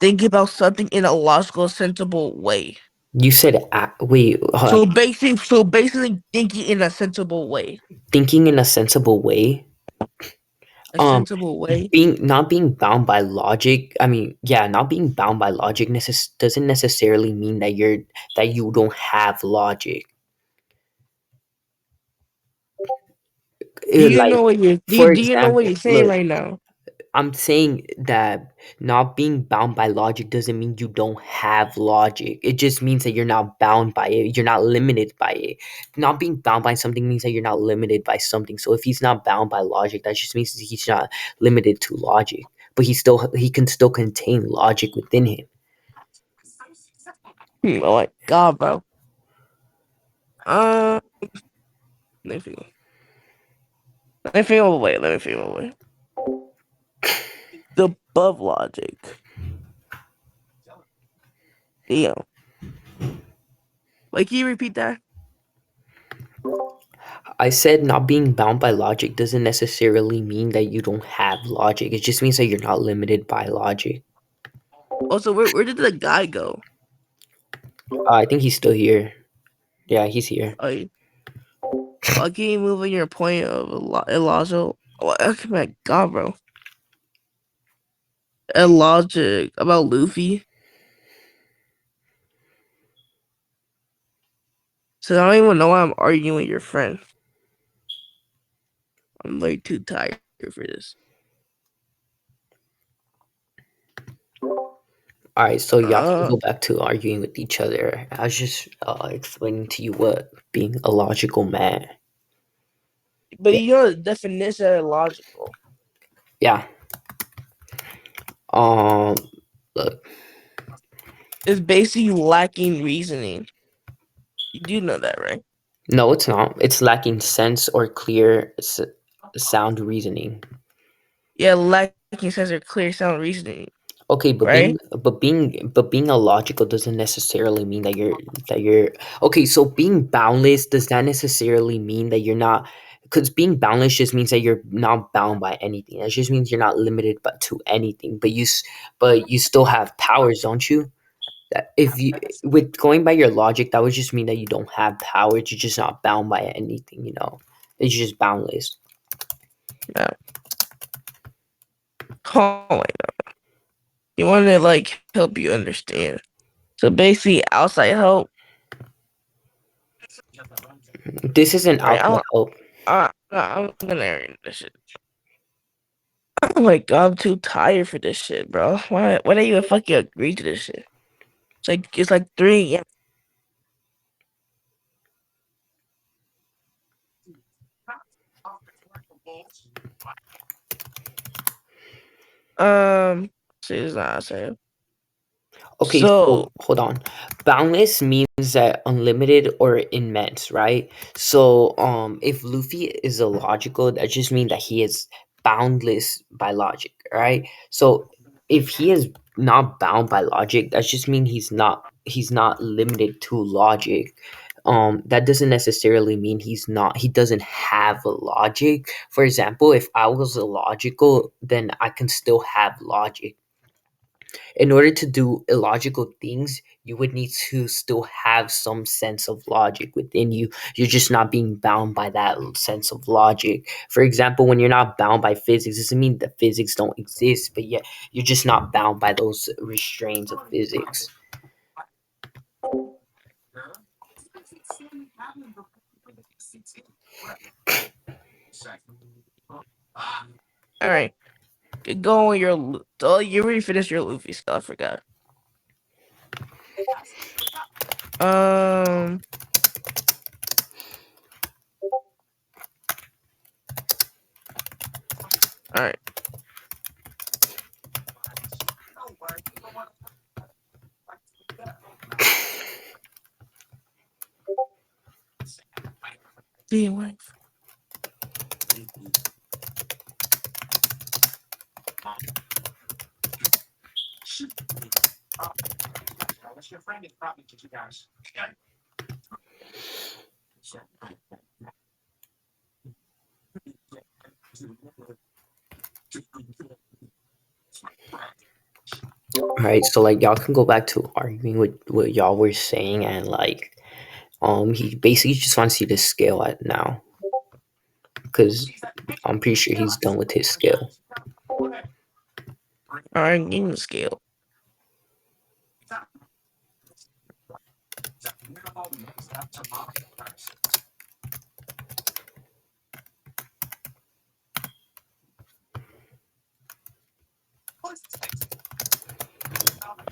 think about something in a logical, sensible way. You said wait, So basically, thinking in a sensible way. thinking in a sensible way. A Um, sensible way. being not being bound by logic. I mean, yeah, not being bound by logic doesn't necessarily mean that you don't have logic. Like, for Do you know what example, you're saying look, right now? I'm saying that not being bound by logic doesn't mean you don't have logic. It just means that you're not bound by it. You're not limited by it. Not being bound by something means that you're not limited by something. So if he's not bound by logic, that just means that he's not limited to logic. But he can still contain logic within him. Oh my god, bro. Uh, let me think. Let me think of a way. Let me think of a way. The above logic. Damn. Wait, can you repeat that? I said not being bound by logic doesn't necessarily mean that you don't have logic. It just means that you're not limited by logic. Also, where did the guy go? I think he's still here. Yeah, he's here. Oh, why can't you move on your point of illogical? Oh my god, bro. Illogic about Luffy. So I don't even know why I'm arguing with your friend. I'm way too tired for this. All right, so y'all can Uh, go back to arguing with each other. I was just explaining to you what being a logical man. but Yeah, you know the definition of illogical. yeah. Um, look, It's basically lacking reasoning. You do know that, right? no, it's not. It's lacking sense or clear sound reasoning. Yeah, lacking sense or clear sound reasoning, Okay, right? but being illogical doesn't necessarily mean that you're okay. So being boundless does that necessarily mean that you're not? Because being boundless just means that you're not bound by anything. That just means you're not limited but to anything. But you still have powers, don't you? That if you with going by your logic, that would just mean that you don't have powers. You're just not bound by anything. You know, it's just boundless. No. Oh my god. You want to like help you understand. So basically, outside help, This isn't right? outside help. I'm gonna end this shit. Oh my god, I'm too tired for this shit, bro. Why don't you even fucking agree to this shit? It's like 3 a.m. Shit is not outside. Okay, so So hold on. Boundless means that unlimited or immense, right? So if Luffy is illogical, that just means that he is boundless by logic, right? So if he is not bound by logic, that just means he's not limited to logic. That doesn't necessarily mean he doesn't have a logic. For example, if I was illogical, then I can still have logic. In order to do illogical things, you would need to still have some sense of logic within you. You're just not being bound by that sense of logic. For example, when you're not bound by physics, doesn't mean that physics don't exist, but yet you're just not bound by those restraints of physics. all right, go on your. Oh, you already finished your Luffy stuff. I forgot. Um. All right. Damn, wife. Right, so like y'all can go back to arguing with what y'all were saying, and like he basically just wants you to scale at now, because I'm pretty sure he's done with his scale. Alright, game scale.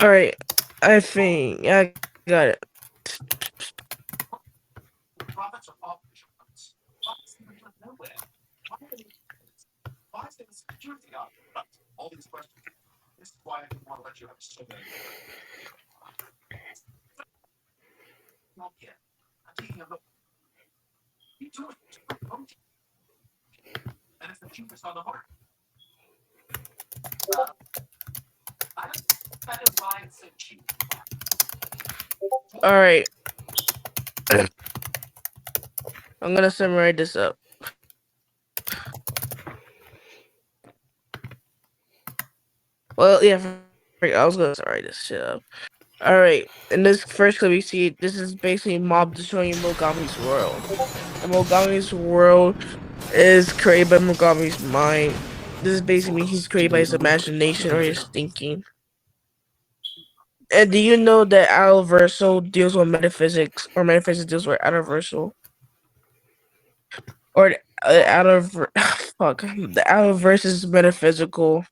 Alright, I think I got it. Alright, I'm gonna summarize this up. Well, yeah, I was gonna summarize this shit up. Alright, in this first clip, we see this is basically Mob destroying Mogami's world. And Mogami's world is created by Mogami's mind. This is basically he's created by his imagination or his thinking. And do you know that Universal deals with metaphysics, or metaphysics deals with universal, or out of fuck the Universe is metaphysical.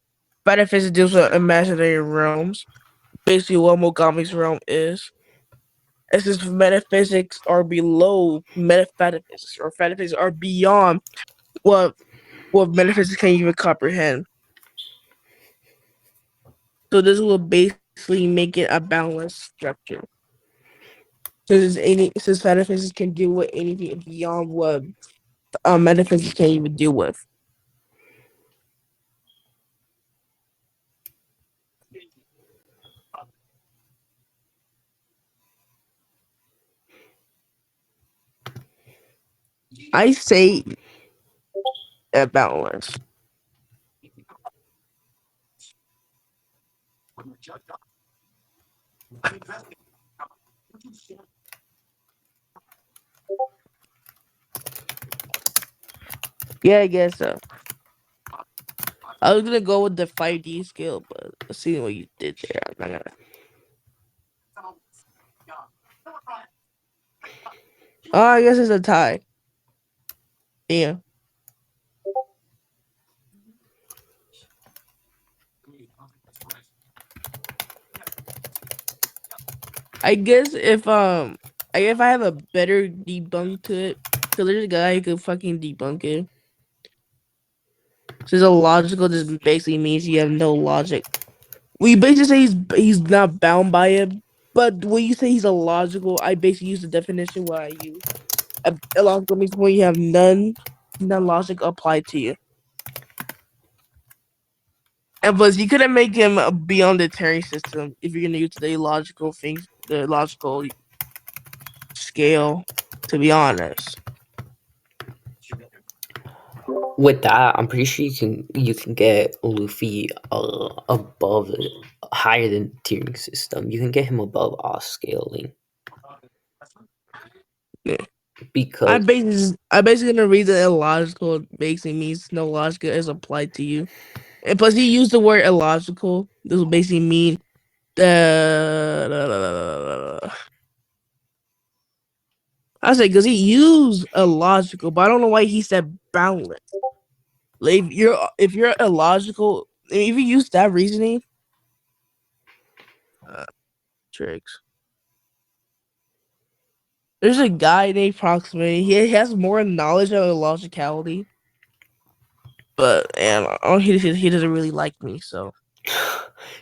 Metaphysics deals with imaginary realms. Basically, what Mogami's realm is. It's just metaphysics are below metaphysics, or metaphysics are beyond what metaphysics can even comprehend. So this will basically make it a balanced structure. Since metaphysics can deal with anything beyond what metaphysics can't even deal with. I say a balance. Yeah, I guess so. I was gonna go with the 5D scale, but seeing what you did there, I'm not gonna. Oh, I guess it's a tie. Yeah. I guess if I have a better debunk to it, so there's a guy who could fucking debunk it. So illogical just basically means you have no logic. We basically say he's not bound by it, but when you say he's illogical, I basically use the definition what I use. Illogical means when you have none logic applied to you. And plus, you couldn't make him beyond the Terry system if you're gonna use the logical things, the logical scale. To be honest, With that, I'm pretty sure you can get Luffy above higher than tiering system. You can get him above all scaling, yeah. because I basically gonna read the illogical basically means no logic is applied to you. And plus, he used the word illogical. This will basically mean the. I say because he used illogical, but I don't know why he said boundless. Like if you're illogical, if you use that reasoning, uh, tricks. There's a guy named Proximity. He has more knowledge of illogicality, but and he doesn't really like me, so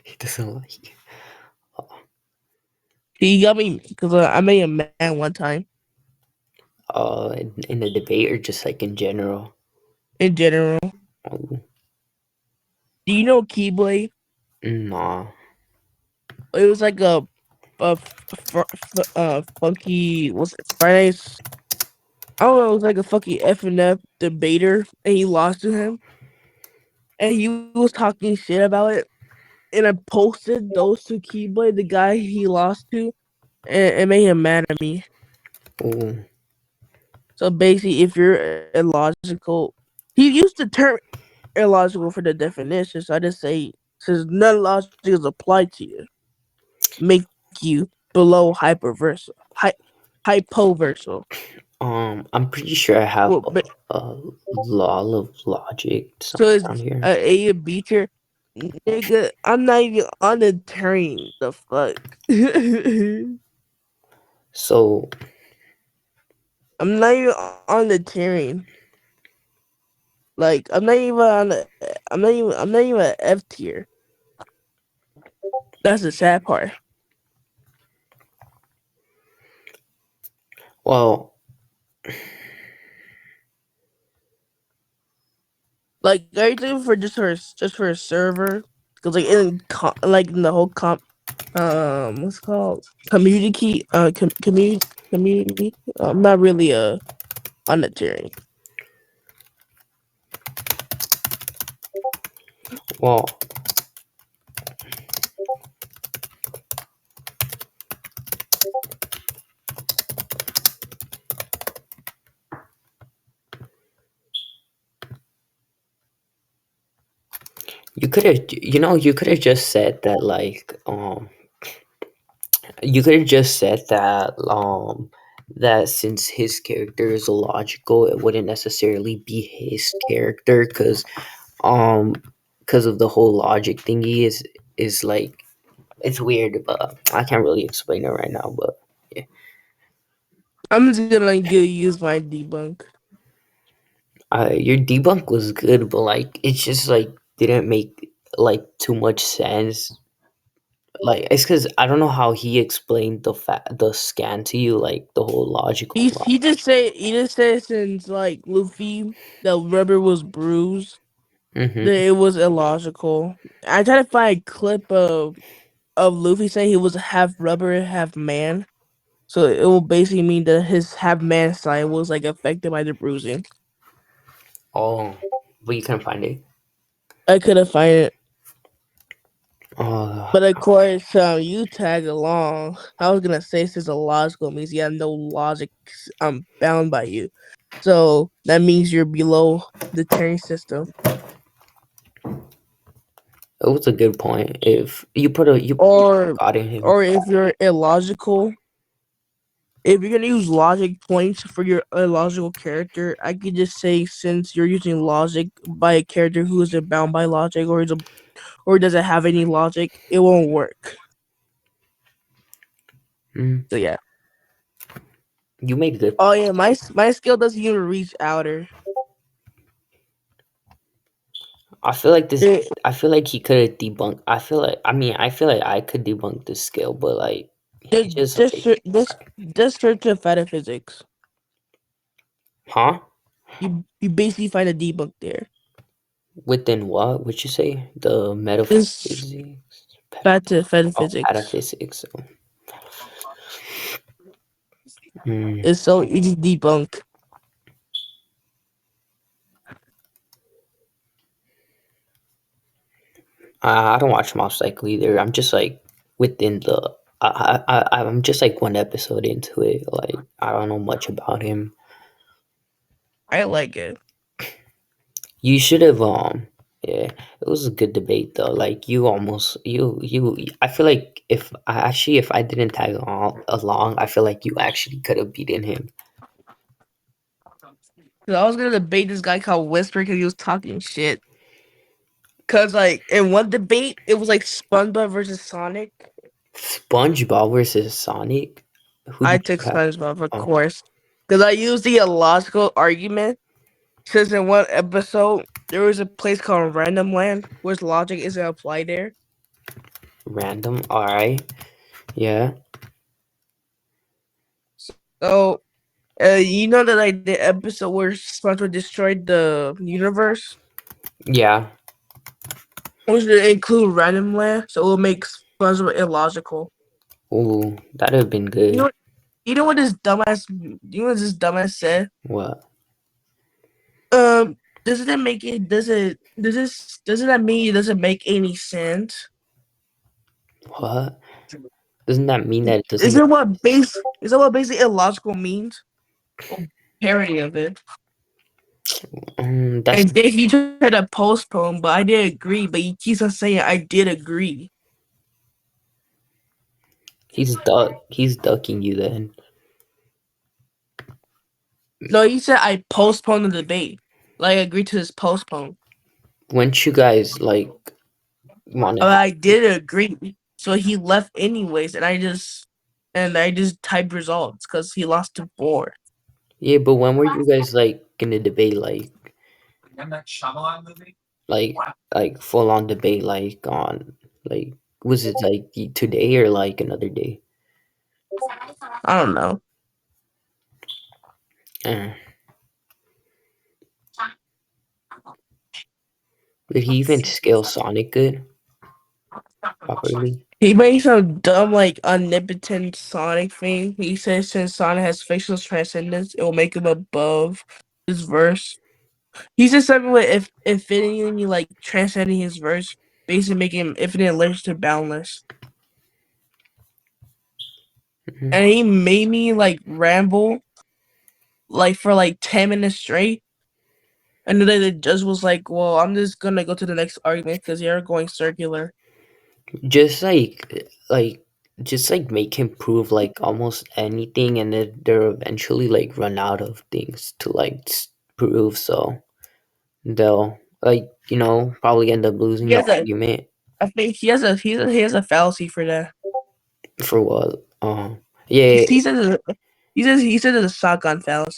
he doesn't like. he got me because I made him mad one time. In the debate, or just like in general. In general, Oh, do you know Keyblade? nah. It was like funky. What's it? Fridays? I don't know. It was like a fucking FNF debater, and he lost to him, and he was talking shit about it. and I posted those to Keyblade, the guy he lost to, and it made him mad at me. Ooh. So basically, if you're illogical, he used the term illogical for the definition. So I just say, since none logic is applied to you, make you below hypoversal. I'm pretty sure I have Well, but, a law of logic so somewhere it's around here. A and B tier. Nigga, I'm not even on the train. The fuck. So I'm not even on the train. Like I'm not even on the. I'm not even at F tier. That's the sad part. well, Like everything for just for a server, because like like in the whole what's it called community community. I'm not really on the tiering. well, you could have just said that you could have just said that that since his character is illogical, it wouldn't necessarily be his character um because of the whole logic thingy is like it's weird, but I can't really explain it right now. But yeah, I'm just gonna like use my debunk. your debunk was good, but like it just like didn't make like too much sense. Like it's because I don't know how he explained the scan to you, like the whole logical. He just said since like Luffy the rubber was bruised that Mm-hmm. it was illogical. I tried to find a clip of Luffy saying he was half rubber, half man. So it will basically mean that his half man side was like affected by the bruising. Oh, but you couldn't find it. I couldn't find it. Uh, But of course, you tag along. I was gonna say since illogical means you have no logic bound by you. So that means you're below the Terry system. it was a good point. If you put a you Or got in him, or if you're illogical, if you're gonna use logic points for your illogical character, I could just say since you're using logic by a character who isn't bound by logic or doesn't have any logic, it won't work. mm, So yeah. you made a good. Oh yeah, my skill doesn't even reach outer. I feel like this. It, I feel like he could have debunked. I feel like. I mean, I feel like I could debunk this skill, but like he just just just like, ser- just just search the metaphysics. huh? You basically find a debunk there. Within what? Would you say the Just metaphysics? back to Oh, metaphysics. pataphysics. Mm, It's so easy to debunk. I don't watch Mob Psycho either. I'm just like within the. I'm just like one episode into it. Like I don't know much about him. I like it. You should have yeah, it was a good debate though. Like you almost you I feel like if I didn't tag along, I feel like you actually could have beaten him. 'Cause I was gonna debate this guy called Whisper because he was talking shit. Cause like in one debate, it was like SpongeBob versus Sonic. SpongeBob versus Sonic? Who I did took you have? SpongeBob, of Oh, course, because I used the illogical argument. Since in one episode there was a place called Random Land, where logic isn't applied there. random. Alright. Yeah. So, you know that like the episode where SpongeBob destroyed the universe, Yeah. which would include Random Land, so it will make SpongeBob illogical. Ooh, that'd have been You know good. what? You know what this dumbass? You know what this dumbass said? What? Doesn't that make it? Doesn't that mean it doesn't make any sense? What? Doesn't that mean that it doesn't Is make it what base? Is that what basically illogical means? Well, parody of it. that's And then he tried to postpone, but I did agree. But he keeps on saying I did agree. he's ducking you then. No, he said I postponed the debate. Like I agreed to this postpone. When't you guys like wanna have I did agree. So he left anyways, and I just typed results because he lost to 4. yeah, but when were you guys like gonna debate like like full on debate like on like was it like today or like another day? I don't know. Uh, did he even scale Sonic good properly? He made some dumb like omnipotent Sonic thing. He says since Sonic has facial transcendence, it will make him above his verse. He said something with if infinity like transcending his verse, basically making him infinite layers to boundless. Mhm. And he made me like ramble like for like 10 minutes straight. And then the judge was like, "Well, I'm just gonna go to the next argument because you're going circular." Just like just like make him prove like almost anything and then they'll eventually like run out of things to like prove, so they'll like probably end up losing He the has a, argument. I think he has a fallacy for that. For what? He, Yeah, he says he says it's a shotgun fallacy.